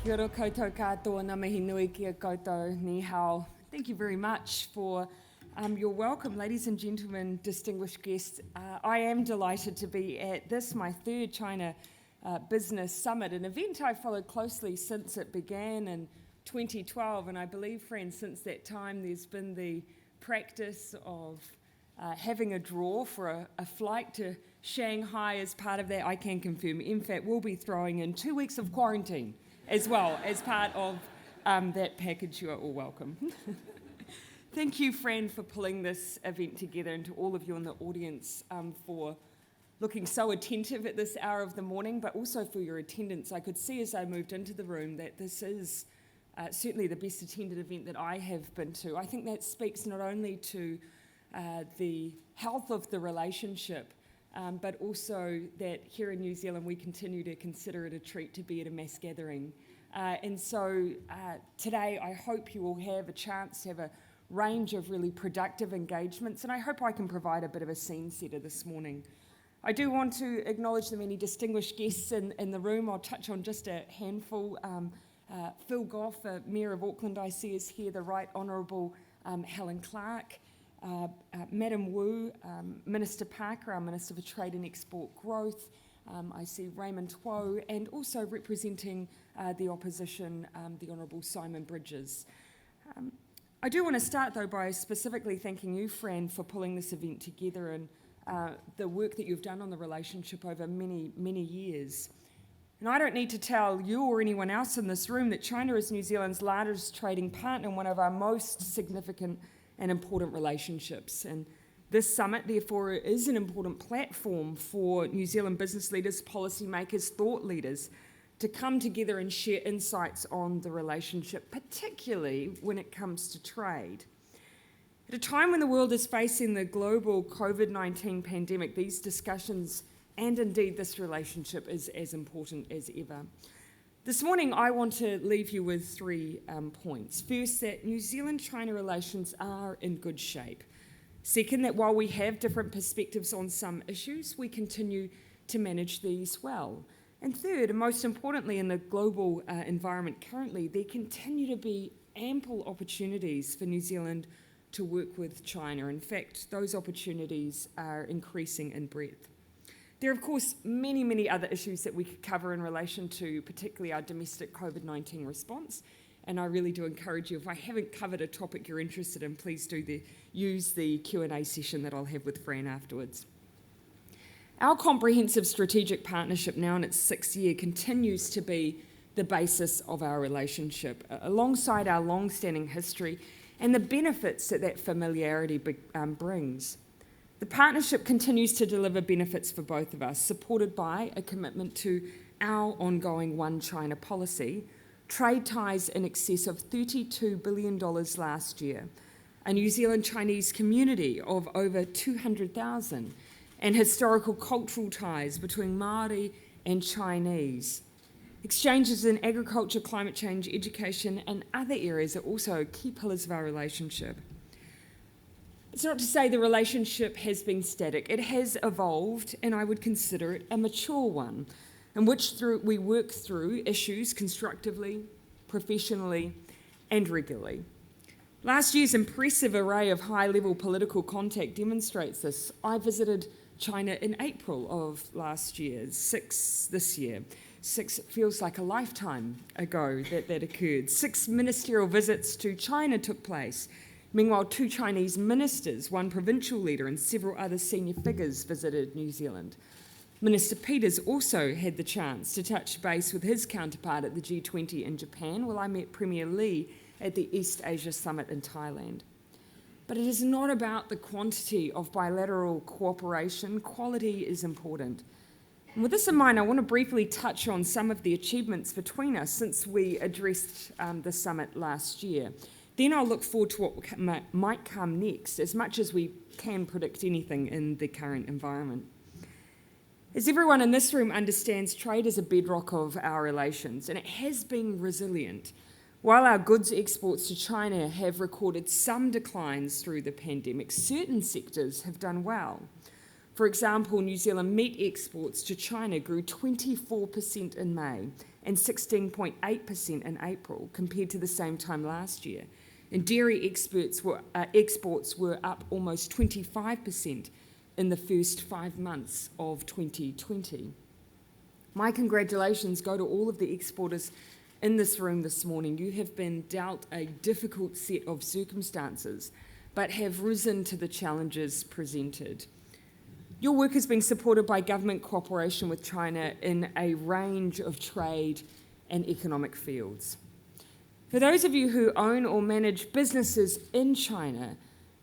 Kia ora koutou katoa, ngā mihi nui kia koutou, ni hao. Thank you very much for your welcome, ladies and gentlemen, distinguished guests. I am delighted to be at this, my third China Business Summit, an event I followed closely since it began in 2012, and I believe, friends, since that time there's been the practice of having a draw for a flight to Shanghai as part of that. I can confirm, MFAT will be throwing in 2 weeks of quarantine as well as part of that package. You are all welcome. Thank you, Fran, for pulling this event together, and to all of you in the audience for looking so attentive at this hour of the morning, but also for your attendance. I could see as I moved into the room that this is certainly the best attended event that I have been to. I think that speaks not only to the health of the relationship, but also that here in New Zealand we continue to consider it a treat to be at a mass gathering. And so today I hope you will have a chance to have a range of really productive engagements, and I hope I can provide a bit of a scene setter this morning. I do want to acknowledge the many distinguished guests in the room. I'll touch on just a handful. Phil Goff, Mayor of Auckland, I see is here, the Right Honourable Helen Clark, Madam Wu, Minister Parker, our Minister for Trade and Export Growth. I see Raymond Two, and also representing the opposition, the Honourable Simon Bridges. I do want to start, though, by specifically thanking you, Fran, for pulling this event together and the work that you've done on the relationship over many, many years. And I don't need to tell you or anyone else in this room that China is New Zealand's largest trading partner and one of our most significant and important relationships. And this summit, therefore, is an important platform for New Zealand business leaders, policymakers, thought leaders to come together and share insights on the relationship, particularly when it comes to trade. At a time when the world is facing the global COVID-19 pandemic, these discussions and indeed this relationship is as important as ever. This morning I want to leave you with 3 points. First, that New Zealand-China relations are in good shape. Second, that while we have different perspectives on some issues, we continue to manage these well. And third, and most importantly in the global environment currently, there continue to be ample opportunities for New Zealand to work with China. In fact, those opportunities are increasing in breadth. There are, of course, many, many other issues that we could cover in relation to particularly our domestic COVID-19 response, and I really do encourage you, if I haven't covered a topic you're interested in, please do use the Q&A session that I'll have with Fran afterwards. Our comprehensive strategic partnership, now in its 6th year, continues to be the basis of our relationship, alongside our long-standing history and the benefits that familiarity brings. The partnership continues to deliver benefits for both of us, supported by a commitment to our ongoing One China policy, trade ties in excess of $32 billion last year, a New Zealand-Chinese community of over 200,000, and historical cultural ties between Māori and Chinese. Exchanges in agriculture, climate change, education, and other areas are also key pillars of our relationship. It's not to say the relationship has been static. It has evolved, and I would consider it a mature one, in which we work through issues constructively, professionally, and regularly. Last year's impressive array of high-level political contact demonstrates this. I visited China in April of last year, 6 this year. 6 feels like a lifetime ago that occurred. 6 ministerial visits to China took place. Meanwhile, 2 Chinese ministers, 1 provincial leader, and several other senior figures visited New Zealand. Minister Peters also had the chance to touch base with his counterpart at the G20 in Japan, while I met Premier Lee at the East Asia Summit in Thailand. But it is not about the quantity of bilateral cooperation. Quality is important. And with this in mind, I want to briefly touch on some of the achievements between us since we addressed the summit last year. Then I'll look forward to what might come next, as much as we can predict anything in the current environment. As everyone in this room understands, trade is a bedrock of our relations, and it has been resilient. While our goods exports to China have recorded some declines through the pandemic, certain sectors have done well. For example, New Zealand meat exports to China grew 24% in May and 16.8% in April compared to the same time last year. And dairy exports were up almost 25% in the first 5 months of 2020. My congratulations go to all of the exporters in this room this morning. You have been dealt a difficult set of circumstances, but have risen to the challenges presented. Your work has been supported by government cooperation with China in a range of trade and economic fields. For those of you who own or manage businesses in China,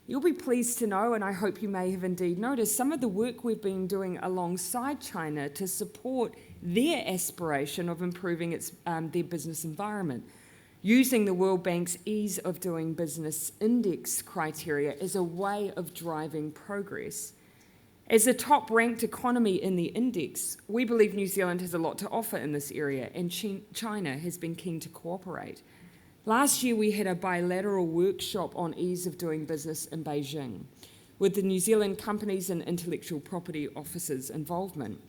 you'll be pleased to know, and I hope you may have indeed noticed, some of the work we've been doing alongside China to support their aspiration of improving their business environment, using the World Bank's Ease of Doing Business Index criteria as a way of driving progress. As a top-ranked economy in the index, we believe New Zealand has a lot to offer in this area, and China has been keen to cooperate. Last year, we had a bilateral workshop on ease of doing business in Beijing, with the New Zealand Companies and Intellectual Property Office's involvement.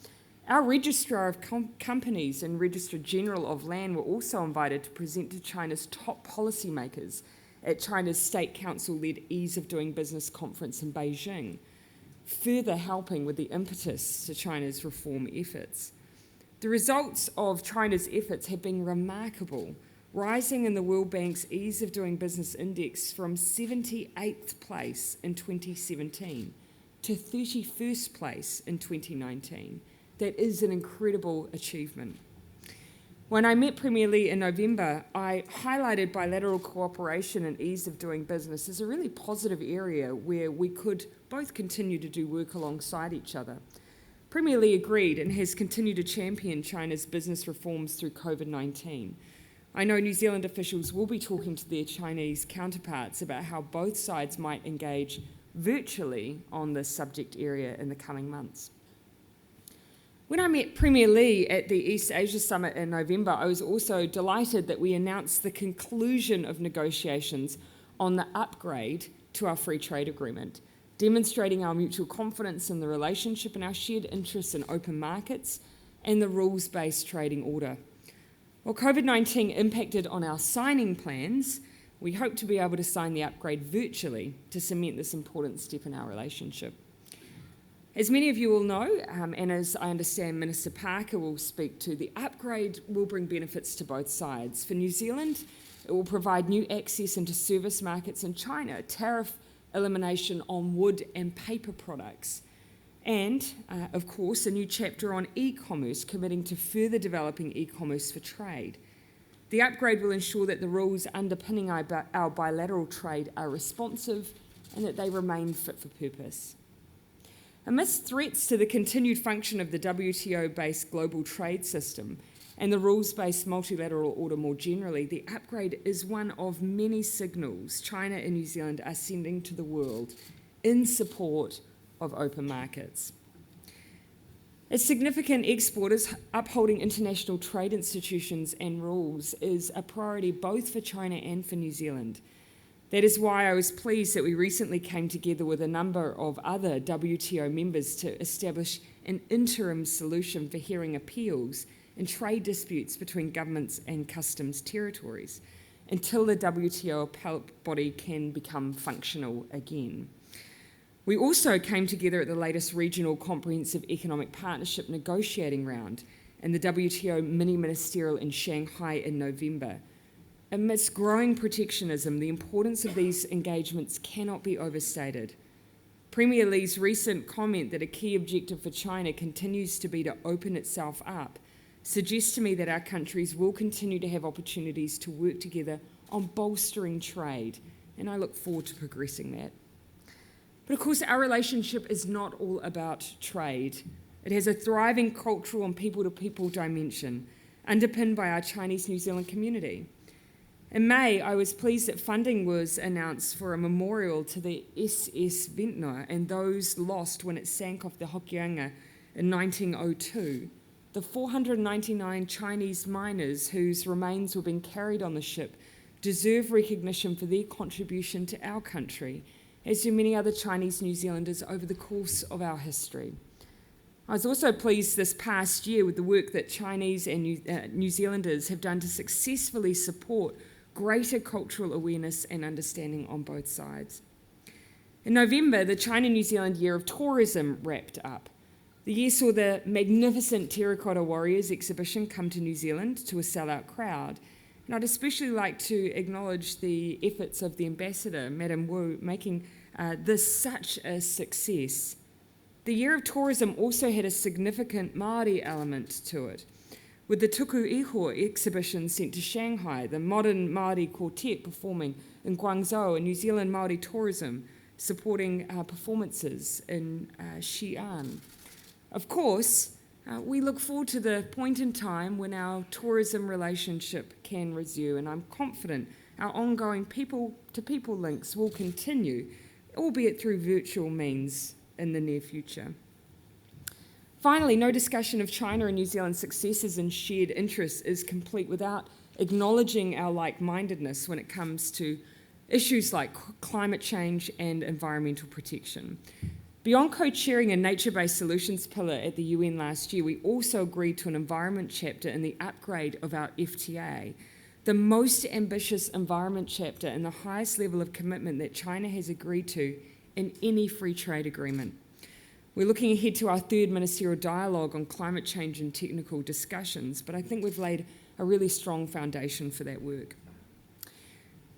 Our Registrar of Companies and Registrar General of Land were also invited to present to China's top policymakers at China's State Council-led Ease of Doing Business conference in Beijing, further helping with the impetus to China's reform efforts. The results of China's efforts have been remarkable, rising in the World Bank's Ease of Doing Business Index from 78th place in 2017 to 31st place in 2019. That is an incredible achievement. When I met Premier Lee in November, I highlighted bilateral cooperation and ease of doing business as a really positive area where we could both continue to do work alongside each other. Premier Lee agreed and has continued to champion China's business reforms through COVID-19. I know New Zealand officials will be talking to their Chinese counterparts about how both sides might engage virtually on this subject area in the coming months. When I met Premier Lee at the East Asia Summit in November, I was also delighted that we announced the conclusion of negotiations on the upgrade to our free trade agreement, demonstrating our mutual confidence in the relationship and our shared interests in open markets and the rules-based trading order. While COVID-19 impacted on our signing plans, we hope to be able to sign the upgrade virtually to cement this important step in our relationship. As many of you will know, and as I understand Minister Parker will speak to, the upgrade will bring benefits to both sides. For New Zealand, it will provide new access into service markets in China, tariff elimination on wood and paper products, and, of course, a new chapter on e-commerce, committing to further developing e-commerce for trade. The upgrade will ensure that the rules underpinning our bilateral trade are responsive and that they remain fit for purpose. Amidst threats to the continued function of the WTO-based global trade system and the rules-based multilateral order more generally, the upgrade is one of many signals China and New Zealand are sending to the world in support of open markets. As significant exporters, upholding international trade institutions and rules is a priority both for China and for New Zealand. That is why I was pleased that we recently came together with a number of other WTO members to establish an interim solution for hearing appeals and trade disputes between governments and customs territories until the WTO appellate body can become functional again. We also came together at the latest Regional Comprehensive Economic Partnership negotiating round and the WTO mini-ministerial in Shanghai in November. Amidst growing protectionism, the importance of these engagements cannot be overstated. Premier Lee's recent comment that a key objective for China continues to be to open itself up suggests to me that our countries will continue to have opportunities to work together on bolstering trade, and I look forward to progressing that. But of course, our relationship is not all about trade. It has a thriving cultural and people-to-people dimension, underpinned by our Chinese New Zealand community. In May, I was pleased that funding was announced for a memorial to the SS Ventnor and those lost when it sank off the Hokianga in 1902. The 499 Chinese miners whose remains were being carried on the ship deserve recognition for their contribution to our country, as do many other Chinese New Zealanders over the course of our history. I was also pleased this past year with the work that Chinese and New Zealanders have done to successfully support greater cultural awareness and understanding on both sides. In November, the China-New Zealand Year of Tourism wrapped up. The year saw the magnificent Terracotta Warriors exhibition come to New Zealand to a sellout crowd. And I'd especially like to acknowledge the efforts of the ambassador, Madam Wu, making this such a success. The Year of Tourism also had a significant Māori element to it, with the Tuku Iho exhibition sent to Shanghai, the modern Māori quartet performing in Guangzhou, and New Zealand Māori tourism supporting performances in Xi'an. Of course, we look forward to the point in time when our tourism relationship can resume, and I'm confident our ongoing people-to-people links will continue, albeit through virtual means in the near future. Finally, no discussion of China and New Zealand's successes and shared interests is complete without acknowledging our like-mindedness when it comes to issues like climate change and environmental protection. Beyond co-chairing a nature-based solutions pillar at the UN last year, we also agreed to an environment chapter in the upgrade of our FTA, the most ambitious environment chapter and the highest level of commitment that China has agreed to in any free trade agreement. We're looking ahead to our third ministerial dialogue on climate change and technical discussions, but I think we've laid a really strong foundation for that work.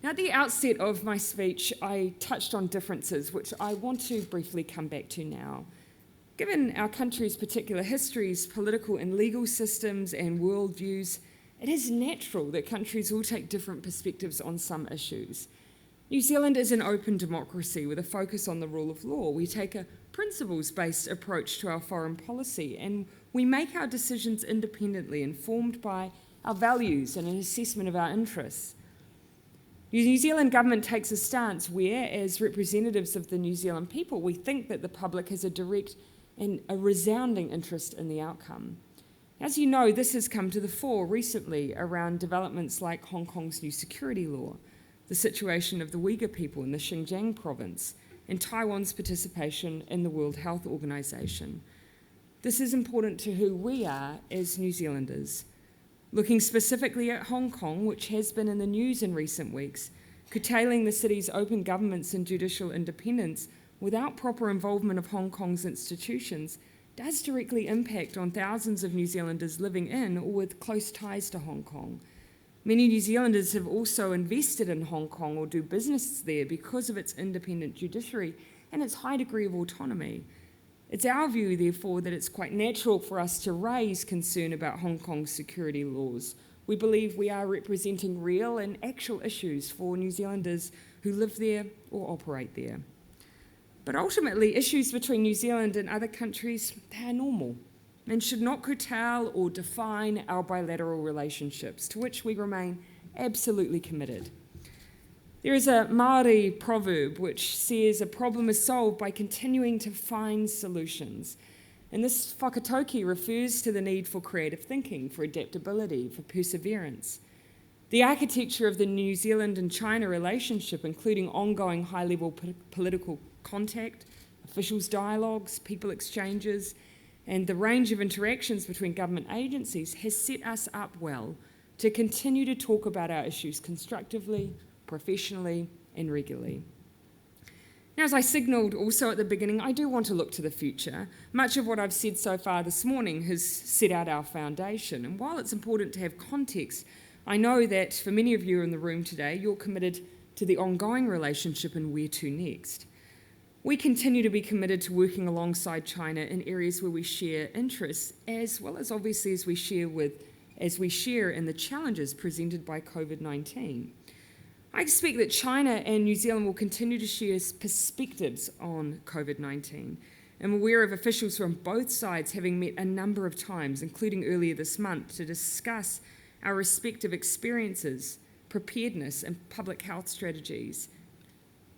Now, at the outset of my speech, I touched on differences, which I want to briefly come back to now. Given our country's particular histories, political and legal systems, and worldviews, it is natural that countries will take different perspectives on some issues. New Zealand is an open democracy with a focus on the rule of law. We take a principles-based approach to our foreign policy, and we make our decisions independently, informed by our values and an assessment of our interests. The New Zealand government takes a stance where, as representatives of the New Zealand people, we think that the public has a direct and a resounding interest in the outcome. As you know, this has come to the fore recently around developments like Hong Kong's new security law, the situation of the Uyghur people in the Xinjiang province, and Taiwan's participation in the World Health Organization. This is important to who we are as New Zealanders. Looking specifically at Hong Kong, which has been in the news in recent weeks, curtailing the city's open governments and judicial independence without proper involvement of Hong Kong's institutions does directly impact on thousands of New Zealanders living in or with close ties to Hong Kong. Many New Zealanders have also invested in Hong Kong or do business there because of its independent judiciary and its high degree of autonomy. It's our view, therefore, that it's quite natural for us to raise concern about Hong Kong's security laws. We believe we are representing real and actual issues for New Zealanders who live there or operate there. But ultimately, issues between New Zealand and other countries, they are normal and should not curtail or define our bilateral relationships, to which we remain absolutely committed. There is a Māori proverb which says a problem is solved by continuing to find solutions. And this whakatauki refers to the need for creative thinking, for adaptability, for perseverance. The architecture of the New Zealand and China relationship, including ongoing high-level political contact, officials' dialogues, people exchanges, and the range of interactions between government agencies has set us up well to continue to talk about our issues constructively, professionally, and regularly. Now, as I signalled also at the beginning, I do want to look to the future. Much of what I've said so far this morning has set out our foundation, and while it's important to have context, I know that for many of you in the room today, you're committed to the ongoing relationship and where to next. We continue to be committed to working alongside China in areas where we share interests, as well as obviously as we share in the challenges presented by COVID-19. I expect that China and New Zealand will continue to share perspectives on COVID-19. I'm aware of officials from both sides having met a number of times, including earlier this month, to discuss our respective experiences, preparedness, and public health strategies.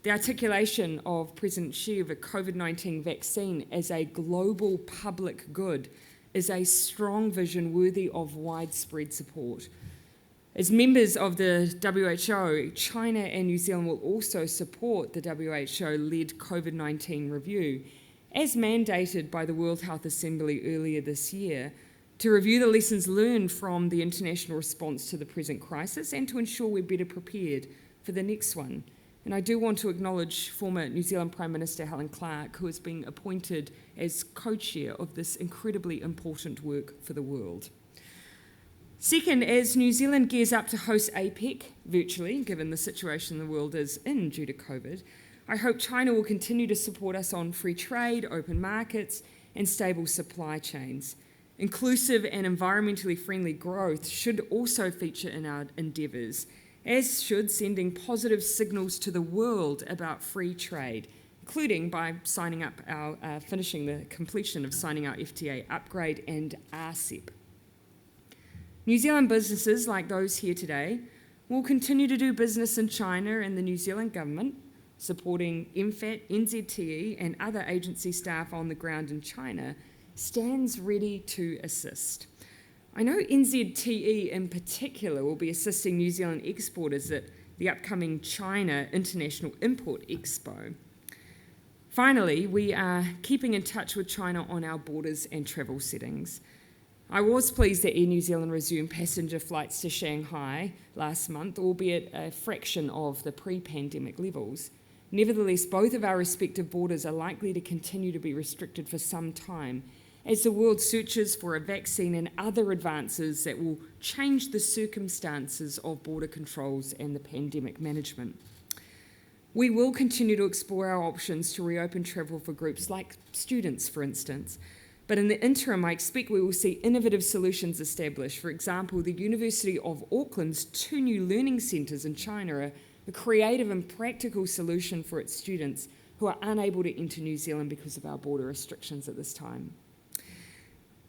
The articulation of President Xi of a COVID-19 vaccine as a global public good is a strong vision worthy of widespread support. As members of the WHO, China and New Zealand will also support the WHO-led COVID-19 review as mandated by the World Health Assembly earlier this year, to review the lessons learned from the international response to the present crisis and to ensure we're better prepared for the next one. And I do want to acknowledge former New Zealand Prime Minister Helen Clark, who has been appointed as co-chair of this incredibly important work for the world. Second, as New Zealand gears up to host APEC virtually, given the situation the world is in due to COVID, I hope China will continue to support us on free trade, open markets, and stable supply chains. Inclusive and environmentally friendly growth should also feature in our endeavours, as should sending positive signals to the world about free trade, including by signing up finishing the completion of signing our FTA upgrade and RCEP. New Zealand businesses like those here today will continue to do business in China, and the New Zealand government, supporting MFAT, NZTE and other agency staff on the ground in China, stands ready to assist. I know NZTE in particular will be assisting New Zealand exporters at the upcoming China International Import Expo. Finally, we are keeping in touch with China on our borders and travel settings. I was pleased that Air New Zealand resumed passenger flights to Shanghai last month, albeit a fraction of the pre-pandemic levels. Nevertheless, both of our respective borders are likely to continue to be restricted for some time as the world searches for a vaccine and other advances that will change the circumstances of border controls and the pandemic management. We will continue to explore our options to reopen travel for groups like students, for instance. But in the interim, I expect we will see innovative solutions established. For example, the University of Auckland's 2 new learning centres in China are a creative and practical solution for its students who are unable to enter New Zealand because of our border restrictions at this time.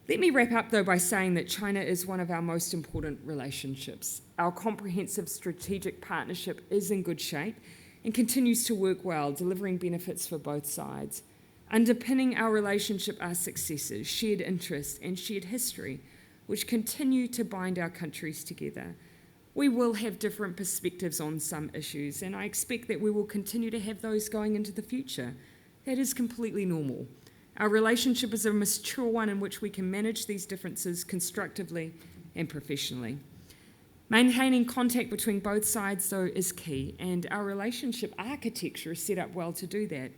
Let me wrap up, though, by saying that China is one of our most important relationships. Our comprehensive strategic partnership is in good shape and continues to work well, delivering benefits for both sides. Underpinning our relationship are successes, shared interests, and shared history, which continue to bind our countries together. We will have different perspectives on some issues, and I expect that we will continue to have those going into the future. That is completely normal. Our relationship is a mature one in which we can manage these differences constructively and professionally. Maintaining contact between both sides, though, is key, and our relationship architecture is set up well to do that.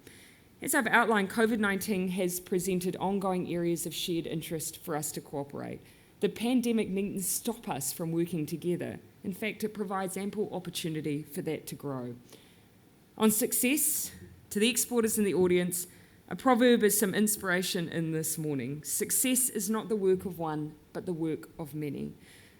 As I've outlined, COVID-19 has presented ongoing areas of shared interest for us to cooperate. The pandemic needn't stop us from working together. In fact, it provides ample opportunity for that to grow. On success, to the exporters in the audience, a proverb is some inspiration in this morning. Success is not the work of one, but the work of many.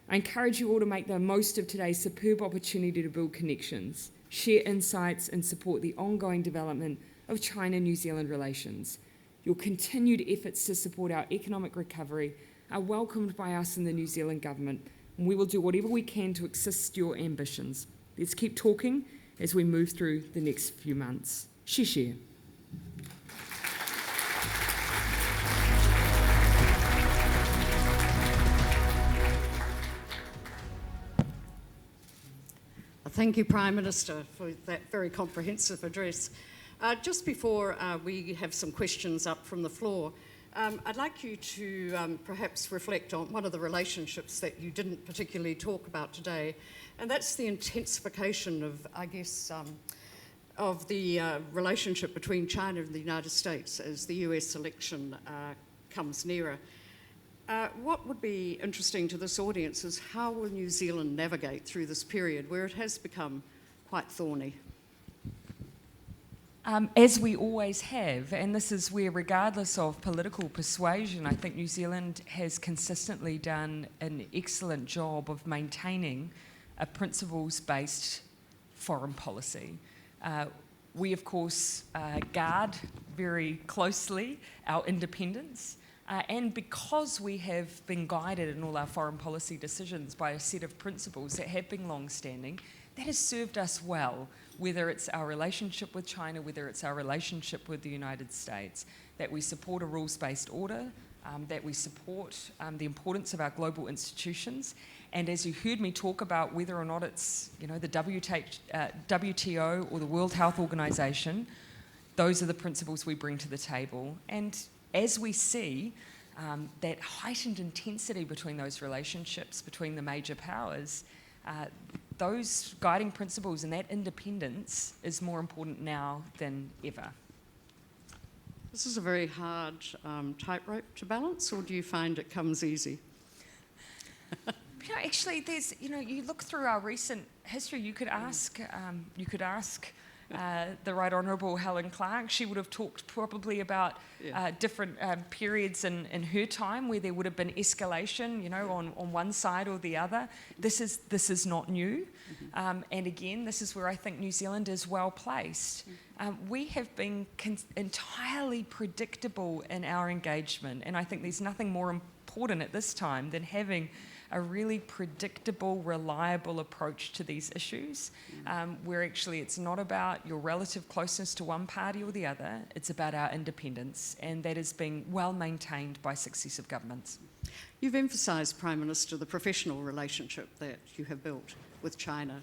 I encourage you all to make the most of today's superb opportunity to build connections, share insights, and support the ongoing development of China-New Zealand relations. Your continued efforts to support our economic recovery are welcomed by us in the New Zealand government, and we will do whatever we can to assist your ambitions. Let's keep talking as we move through the next few months. Xie. Thank you, Prime Minister, for that very comprehensive address. Just before we have some questions up from the floor, I'd like you to perhaps reflect on one of the relationships that you didn't particularly talk about today, and that's the intensification of, I guess, of the relationship between China and the United States as the US election comes nearer. What would be interesting to this audience is how will New Zealand navigate through this period where it has become quite thorny? As we always have, and this is where, regardless of political persuasion, I think New Zealand has consistently done an excellent job of maintaining a principles-based foreign policy. We, of course, guard very closely our independence, and because we have been guided in all our foreign policy decisions by a set of principles that have been long-standing, that has served us well, whether it's our relationship with China, whether it's our relationship with the United States, that we support a rules-based order, that we support the importance of our global institutions. And as you heard me talk about whether or not it's the WTO or the World Health Organization, those are the principles we bring to the table. And as we see that heightened intensity between those relationships, between the major powers, those guiding principles and that independence is more important now than ever. This is a very hard tightrope to balance, or do you find it comes easy? Actually, there's, you look through our recent history, you could ask the Right Honourable Helen Clark. She would have talked probably about different periods in her time where there would have been escalation, on one side or the other. This is not new. And again, this is where I think New Zealand is well placed. We have been entirely predictable in our engagement, and I think there's nothing more important at this time than having a really predictable, reliable approach to these issues, where actually it's not about your relative closeness to one party or the other, it's about our independence, and that is being well maintained by successive governments. You've emphasised, Prime Minister, the professional relationship that you have built with China.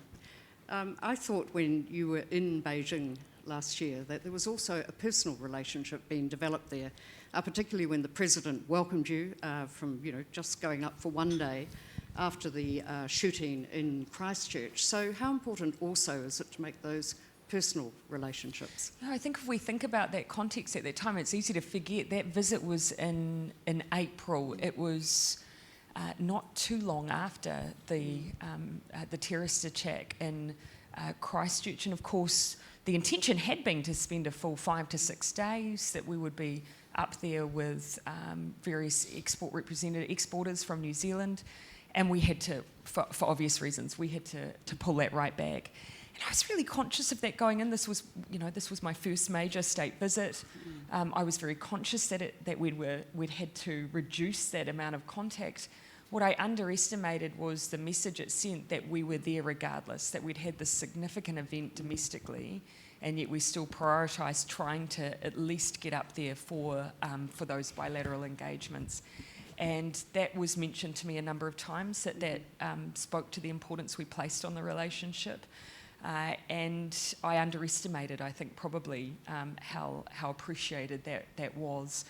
I thought when you were in Beijing last year that there was also a personal relationship being developed there, particularly when the President welcomed you from just going up for one day after the shooting in Christchurch. So how important also is it to make those personal relationships? I think if we think about that context at that time, it's easy to forget that visit was in April. It was not too long after the terrorist attack in Christchurch, and of course the intention had been to spend a full 5 to 6 days, that we would be up there with various exporters from New Zealand, and we had to, for obvious reasons, we had to pull that right back. And I was really conscious of that going in. This was my first major state visit. I was very conscious that we'd had to reduce that amount of contact. What I underestimated was the message it sent that we were there regardless, that we'd had this significant event domestically, and yet we still prioritised trying to at least get up there for those bilateral engagements. And that was mentioned to me a number of times, that spoke to the importance we placed on the relationship. And I underestimated, I think, probably how appreciated that was.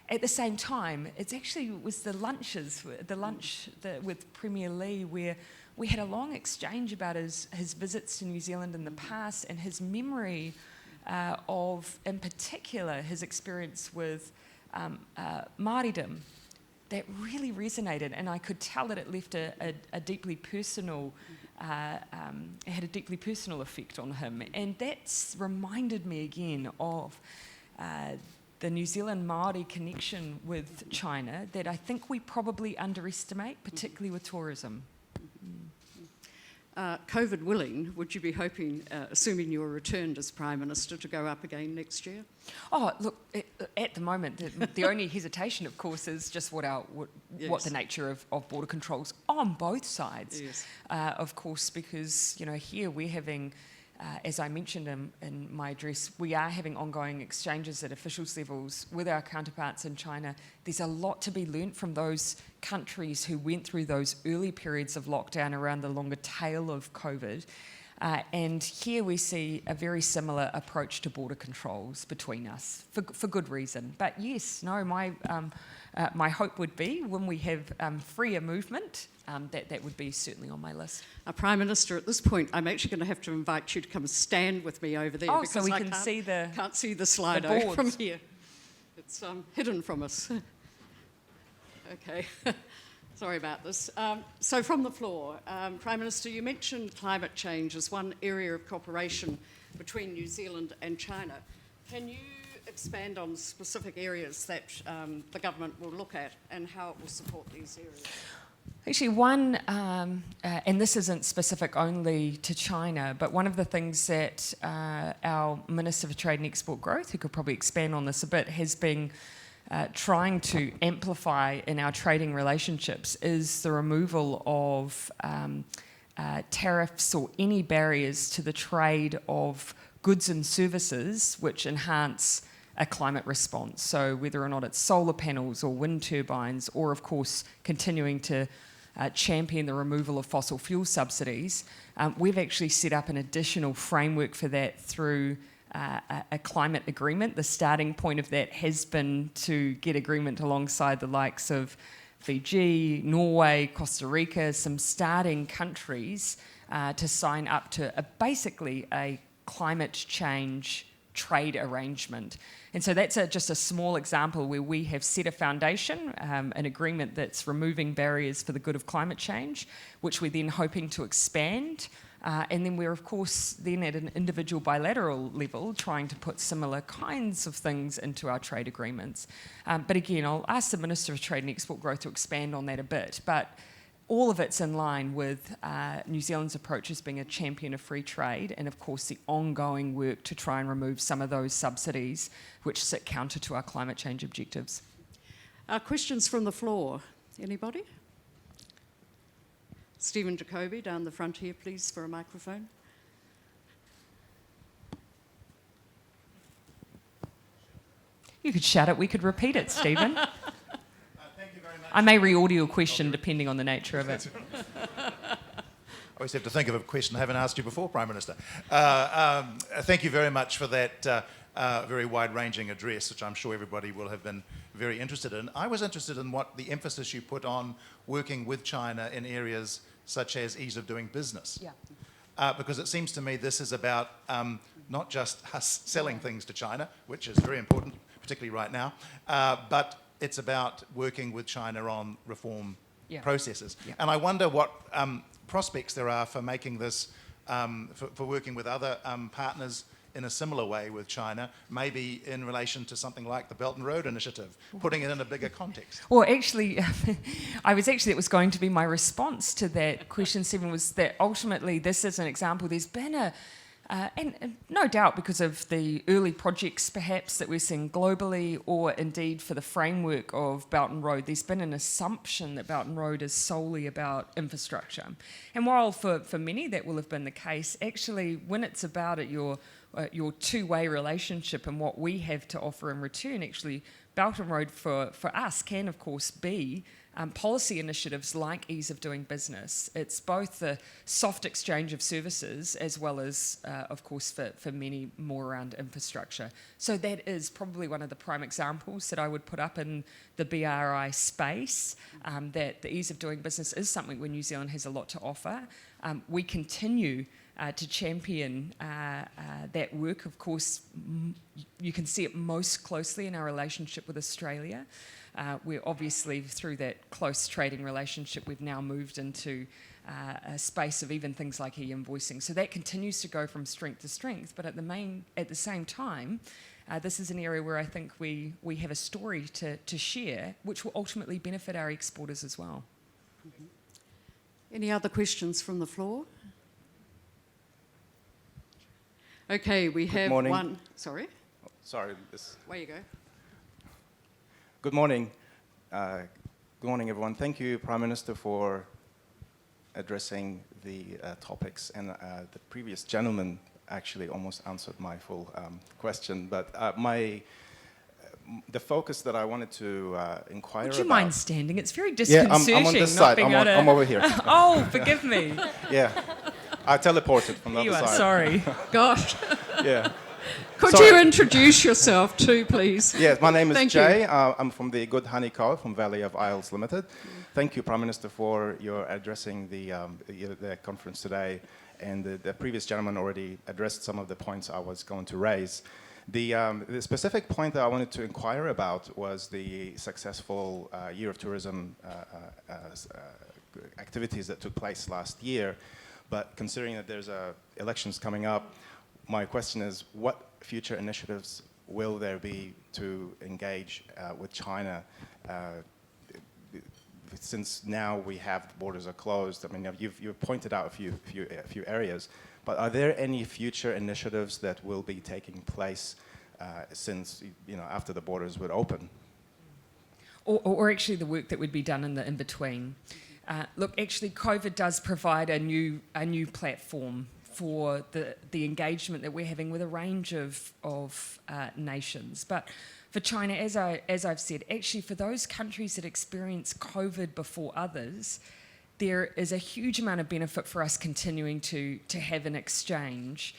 At the same time, it was the lunch with Premier Lee, where we had a long exchange about his visits to New Zealand in the past and his memory of, in particular, his experience with Māoridom. That really resonated, and I could tell that it left a deeply personal, it had a deeply personal effect on him. And that's reminded me again of the New Zealand Māori connection with China that I think we probably underestimate, particularly with tourism. COVID willing, would you be hoping, assuming you were returned as Prime Minister, to go up again next year? Oh, look, at the moment, the only hesitation, of course, is just what the nature of border controls on both sides. Yes. Of course, because, here we're having, as I mentioned in my address, we are having ongoing exchanges at officials levels with our counterparts in China. There's a lot to be learnt from those countries who went through those early periods of lockdown around the longer tail of COVID. And here we see a very similar approach to border controls between us, for good reason. But yes, no, my hope would be when we have freer movement, that would be certainly on my list. Prime Minister, at this point, I'm actually going to have to invite you to come stand with me over there. Oh, because so we can't see the Slido from here. It's hidden from us. Okay. Sorry about this. So from the floor, Prime Minister, you mentioned climate change as one area of cooperation between New Zealand and China. Can you expand on specific areas that the government will look at and how it will support these areas? Actually, one, and this isn't specific only to China, but one of the things that our Minister for Trade and Export Growth, who could probably expand on this a bit, has been trying to amplify in our trading relationships is the removal of tariffs or any barriers to the trade of goods and services which enhance a climate response. So whether or not it's solar panels or wind turbines, or of course continuing to champion the removal of fossil fuel subsidies, we've actually set up an additional framework for that through a climate agreement. The starting point of that has been to get agreement alongside the likes of Fiji, Norway, Costa Rica, some starting countries to sign up to basically a climate change trade arrangement. And so that's just a small example where we have set a foundation, an agreement that's removing barriers for the good of climate change, which we're then hoping to expand. And then we're, of course, then at an individual bilateral level trying to put similar kinds of things into our trade agreements. But again, I'll ask the Minister of Trade and Export Growth to expand on that a bit. But all of it's in line with New Zealand's approach as being a champion of free trade, and of course the ongoing work to try and remove some of those subsidies which sit counter to our climate change objectives. Questions from the floor? Anybody? Stephen Jacoby down the front here, please, for a microphone. You could shout it, we could repeat it, Stephen. I may re-order your question depending on the nature of it. I always have to think of a question I haven't asked you before, Prime Minister. Thank you very much for that very wide-ranging address, which I'm sure everybody will have been very interested in. I was interested in what the emphasis you put on working with China in areas such as ease of doing business. Yeah. Because it seems to me this is about not just us selling things to China, which is very important, particularly right now, but it's about working with China on reform processes. Yeah. And I wonder what prospects there are for making this, for working with other partners in a similar way with China, maybe in relation to something like the Belt and Road Initiative, putting it in a bigger context. Well, actually, it was going to be my response to that question, Stephen, was that ultimately this is an example. There's been and no doubt because of the early projects perhaps that we're seeing globally, or indeed for the framework of Belt and Road, there's been an assumption that Belt and Road is solely about infrastructure. And while for many that will have been the case, actually when it's about your two-way relationship and what we have to offer in return, actually Belt and Road for us can of course be policy initiatives like ease of doing business. It's both the soft exchange of services as well as, of course, for many more around infrastructure. So that is probably one of the prime examples that I would put up in the BRI space, that the ease of doing business is something where New Zealand has a lot to offer. We continue to champion that work. Of course, you can see it most closely in our relationship with Australia. We're obviously, through that close trading relationship, we've now moved into a space of even things like e-invoicing. So that continues to go from strength to strength, but at the same time, this is an area where I think we have a story to share, which will ultimately benefit our exporters as well. Mm-hmm. Any other questions from the floor? Okay, we have one. Sorry? Oh, sorry. Away you go. Good morning. Good morning, everyone. Thank you, Prime Minister, for addressing the topics. And the previous gentleman actually almost answered my full question. But the focus that I wanted to inquire about... Would you mind standing? It's very disconcerting. Yeah, I'm on this side. I'm over here. Oh, forgive me. Yeah. I teleported from the other side. Sorry. Gosh. Yeah. Could you introduce yourself too, please? Yes, my name is Jay. I'm from the Good Honey Co. from Valley of Isles Limited. Thank you, Prime Minister, for your addressing the conference today. And the previous gentleman already addressed some of the points I was going to raise. The specific point that I wanted to inquire about was the successful Year of Tourism activities that took place last year. But considering that there's elections coming up, my question is, what future initiatives will there be to engage with China? Since now we have the borders are closed, I mean, you've pointed out a few areas, but are there any future initiatives that will be taking place since, after the borders would open? Or actually the work that would be done in between. Look, actually, COVID does provide a new platform for the engagement that we're having with a range of nations. But for China, as I've said, actually for those countries that experience COVID before others, there is a huge amount of benefit for us continuing to have an exchange.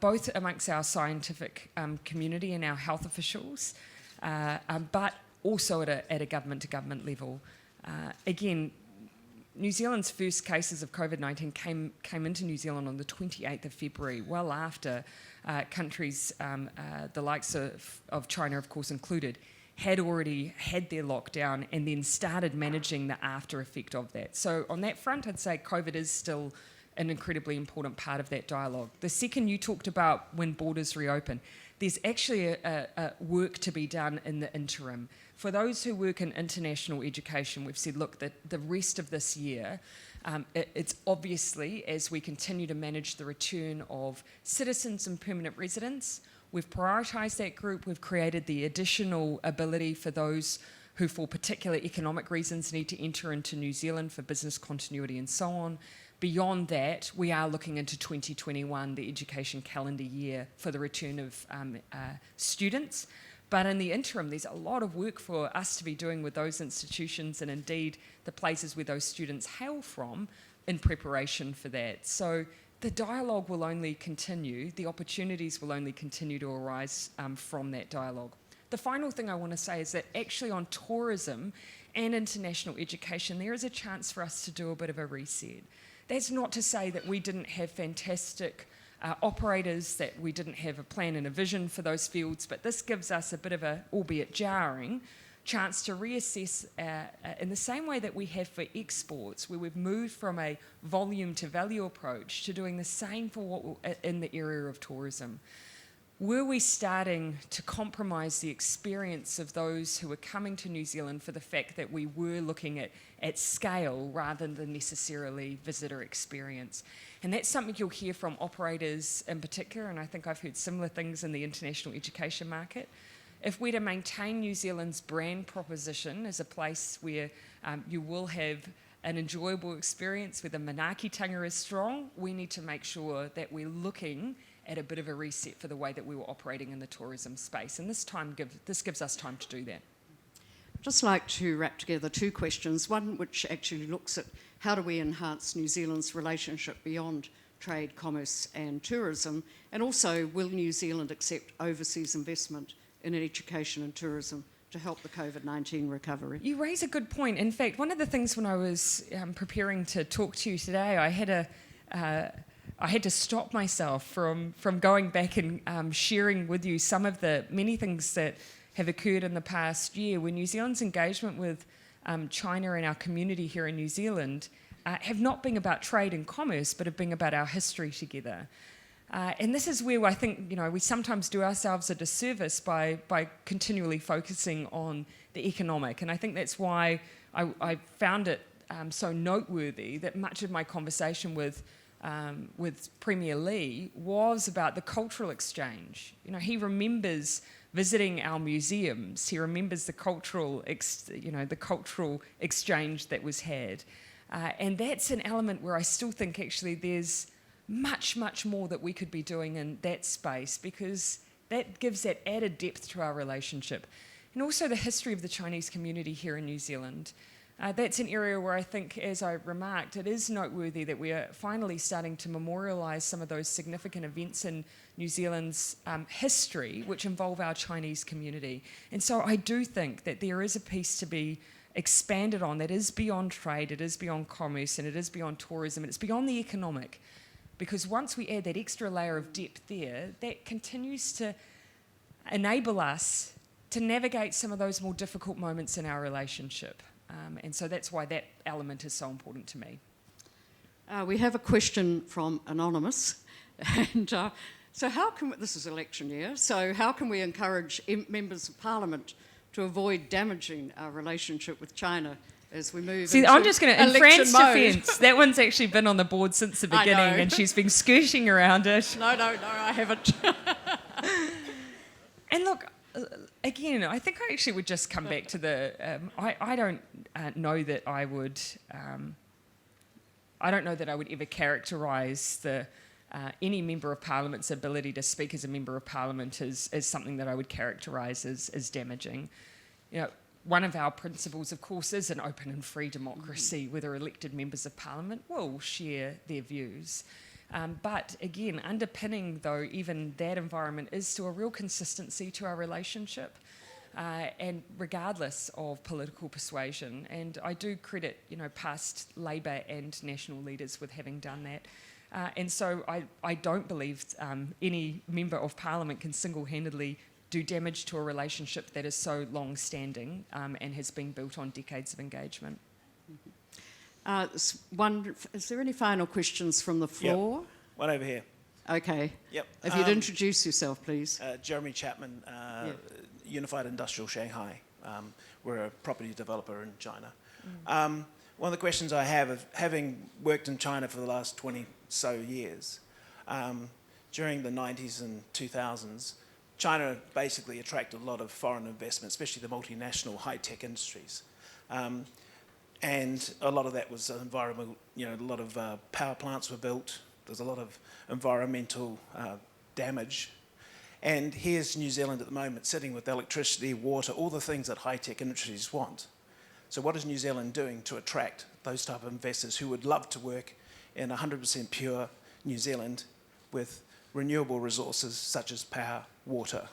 both amongst our scientific community and our health officials, but also at a government-to-government level. Again, New Zealand's first cases of COVID-19 came into New Zealand on the 28th of February, well after countries, the likes of China, of course, included, had already had their lockdown and then started managing the after effect of that. So on that front, I'd say COVID is still an incredibly important part of that dialogue. The second, you talked about when borders reopen, there's actually a work to be done in the interim. For those who work in international education, we've said, look, the rest of this year, it's obviously, as we continue to manage the return of citizens and permanent residents, we've prioritised that group. We've created the additional ability for those who, for particular economic reasons, need to enter into New Zealand for business continuity and so on. Beyond that, we are looking into 2021, the education calendar year, for the return of students. But in the interim, there's a lot of work for us to be doing with those institutions and indeed the places where those students hail from in preparation for that. So the dialogue will only continue, the opportunities will only continue to arise from that dialogue. The final thing I want to say is that actually on tourism and international education, there is a chance for us to do a bit of a reset. That's not to say that we didn't have fantastic operators, that we didn't have a plan and a vision for those fields, but this gives us a bit of a, albeit jarring, chance to reassess in the same way that we have for exports, where we've moved from a volume to value approach to doing the same for in the area of tourism. Were we starting to compromise the experience of those who were coming to New Zealand for the fact that we were looking at scale rather than necessarily visitor experience? And that's something you'll hear from operators in particular, and I think I've heard similar things in the international education market. If we're to maintain New Zealand's brand proposition as a place where you will have an enjoyable experience, where the manaakitanga is strong, we need to make sure that we're looking at a bit of a reset for the way that we were operating in the tourism space. And this gives us time to do that. I'd just like to wrap together two questions. One which actually looks at how do we enhance New Zealand's relationship beyond trade, commerce and tourism, and also will New Zealand accept overseas investment in education and tourism to help the COVID-19 recovery? You raise a good point. In fact, one of the things when I was preparing to talk to you today, I had to stop myself from going back and sharing with you some of the many things that have occurred in the past year where New Zealand's engagement with China and our community here in New Zealand have not been about trade and commerce, but have been about our history together. And this is where I think we sometimes do ourselves a disservice by continually focusing on the economic. And I think that's why I found it so noteworthy that much of my conversation with Premier Lee was about the cultural exchange. He remembers visiting our museums. He remembers the cultural exchange that was had. And that's an element where I still think actually there's much, much more that we could be doing in that space, because that gives that added depth to our relationship. And also the history of the Chinese community here in New Zealand. That's an area where I think, as I remarked, it is noteworthy that we are finally starting to memorialise some of those significant events in New Zealand's history which involve our Chinese community. And so I do think that there is a piece to be expanded on that is beyond trade, it is beyond commerce, and it is beyond tourism, and it's beyond the economic. Because once we add that extra layer of depth there, that continues to enable us to navigate some of those more difficult moments in our relationship. And so that's why that element is so important to me. We have a question from Anonymous. And so how can this is election year, so how can we encourage members of Parliament to avoid damaging our relationship with China as we move into I'm just going to, in Fran's mode. defence, that one's actually been on the board since the beginning and she's been skirting around it. No, I haven't. And look, again, I think I actually would just come back to the, I don't know that I would, I don't know that I would ever characterise any Member of Parliament's ability to speak as a Member of Parliament as something that I would characterise as damaging. One of our principles, of course, is an open and free democracy where the elected members of Parliament will share their views. But again, underpinning though even that environment is to a real consistency to our relationship, and regardless of political persuasion. And I do credit, past Labour and national leaders with having done that. And so I don't believe any member of Parliament can single-handedly do damage to a relationship that is so long-standing and has been built on decades of engagement. Is there any final questions from the floor? Yep. One over here. Okay. Yep. If you'd introduce yourself, please. Jeremy Chapman, Unified Industrial Shanghai. We're a property developer in China. One of the questions I have, of having worked in China for the last 20 so years, during the 90s and 2000s, China basically attracted a lot of foreign investment, especially the multinational high-tech industries. And a lot of that was environmental, a lot of power plants were built. There's a lot of environmental damage. And here's New Zealand at the moment, sitting with electricity, water, all the things that high-tech industries want. So what is New Zealand doing to attract those type of investors who would love to work in 100% pure New Zealand with renewable resources such as power, water?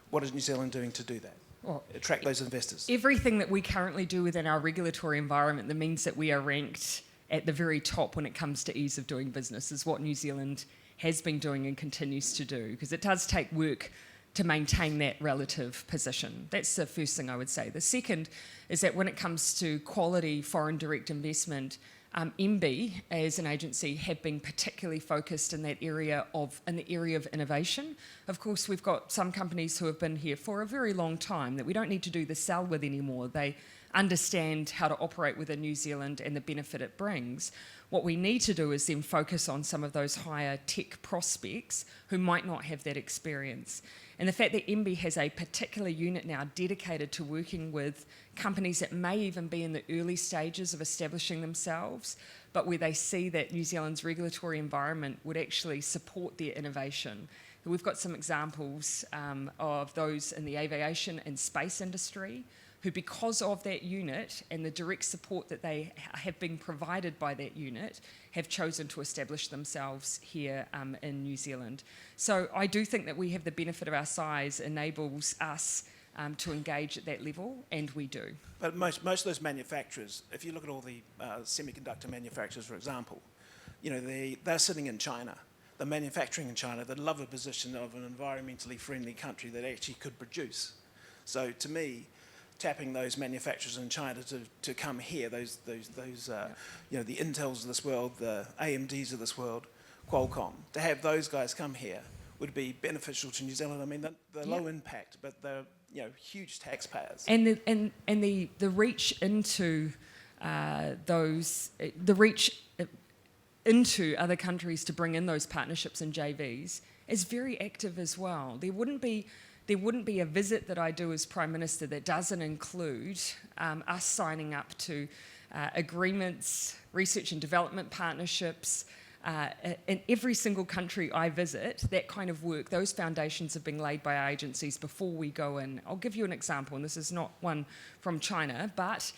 What is New Zealand doing to do that? Well, attract those investors? Everything that we currently do within our regulatory environment that means that we are ranked at the very top when it comes to ease of doing business is what New Zealand has been doing and continues to do, because it does take work to maintain that relative position. That's the first thing I would say. The second is that when it comes to quality foreign direct investment, MB as an agency have been particularly focused in the area of innovation. Of course, we've got some companies who have been here for a very long time that we don't need to do the sell with anymore. They understand how to operate within New Zealand and the benefit it brings. What we need to do is then focus on some of those higher tech prospects who might not have that experience. And the fact that MB has a particular unit now dedicated to working with companies that may even be in the early stages of establishing themselves, but where they see that New Zealand's regulatory environment would actually support their innovation. We've got some examples of those in the aviation and space industry who, because of that unit and the direct support that they have been provided by that unit, have chosen to establish themselves here in New Zealand. So I do think that we have the benefit of our size enables us to engage at that level, and we do. But most of those manufacturers, if you look at all the semiconductor manufacturers, for example, they're sitting in China. They're manufacturing in China. They love a position of an environmentally friendly country that actually could produce. So to me, tapping those manufacturers in China to come here, the Intels of this world, the AMDs of this world, Qualcomm, to have those guys come here would be beneficial to New Zealand. I mean, they're low impact, but they're huge taxpayers. And the reach into into other countries to bring in those partnerships and JVs is very active as well. There wouldn't be a visit that I do as Prime Minister that doesn't include us signing up to agreements, research and development partnerships. In every single country I visit, that kind of work, those foundations have been laid by our agencies before we go in. I'll give you an example, and this is not one from China, but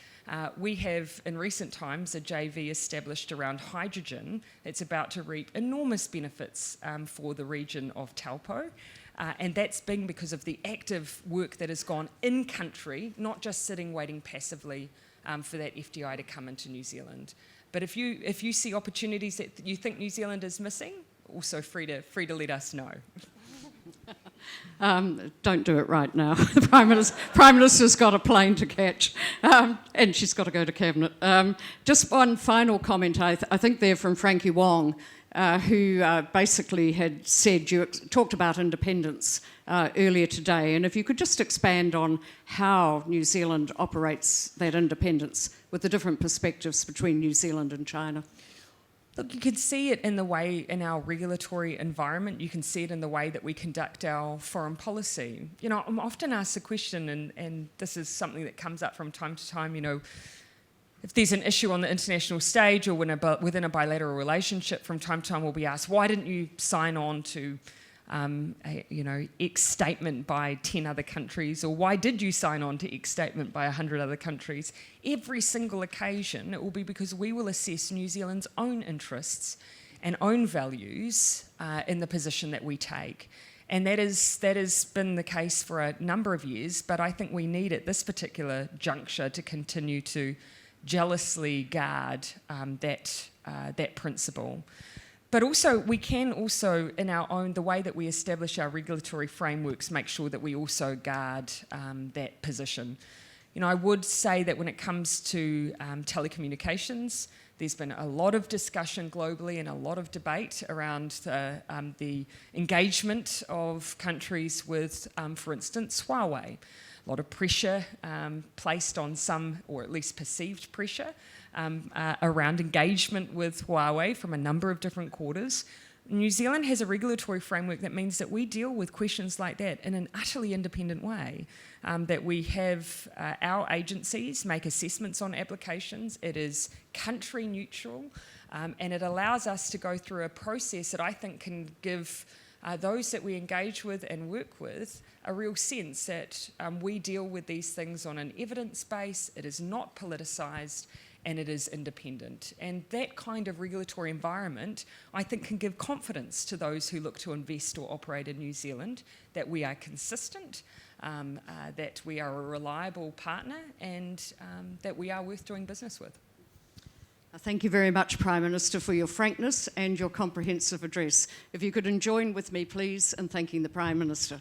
we have in recent times a JV established around hydrogen. It's about to reap enormous benefits for the region of Taupo. And that's been because of the active work that has gone in country, not just sitting waiting passively for that FDI to come into New Zealand. But if you see opportunities that you think New Zealand is missing, also free to let us know. Don't do it right now. The Prime Minister's got a plane to catch, and she's got to go to Cabinet. Just one final comment, I think there from Frankie Wong, who basically had said, you talked about independence earlier today, and if you could just expand on how New Zealand operates that independence with the different perspectives between New Zealand and China. Look, you can see it in the way in our regulatory environment. You can see it in the way that we conduct our foreign policy. I'm often asked the question, and this is something that comes up from time to time, if there's an issue on the international stage or within a bilateral relationship, from time to time we'll be asked, why didn't you sign on to X statement by 10 other countries, or why did you sign on to X statement by 100 other countries? Every single occasion it will be because we will assess New Zealand's own interests and own values in the position that we take. And that has been the case for a number of years, but I think we need at this particular juncture to continue to jealously guard that principle. But also, we can also, in our own, the way that we establish our regulatory frameworks, make sure that we also guard that position. You know, I would say that when it comes to telecommunications, there's been a lot of discussion globally and a lot of debate around the engagement of countries with, for instance, Huawei. A lot of pressure placed on some, or at least perceived pressure, around engagement with Huawei from a number of different quarters. New Zealand has a regulatory framework that means that we deal with questions like that in an utterly independent way, that we have our agencies make assessments on applications. It is country neutral, and it allows us to go through a process that I think can give those that we engage with and work with a real sense that we deal with these things on an evidence base, it is not politicised, and it is independent. And that kind of regulatory environment, I think, can give confidence to those who look to invest or operate in New Zealand that we are consistent, that we are a reliable partner, and that we are worth doing business with. Thank you very much, Prime Minister, for your frankness and your comprehensive address. If you could join with me, please, in thanking the Prime Minister.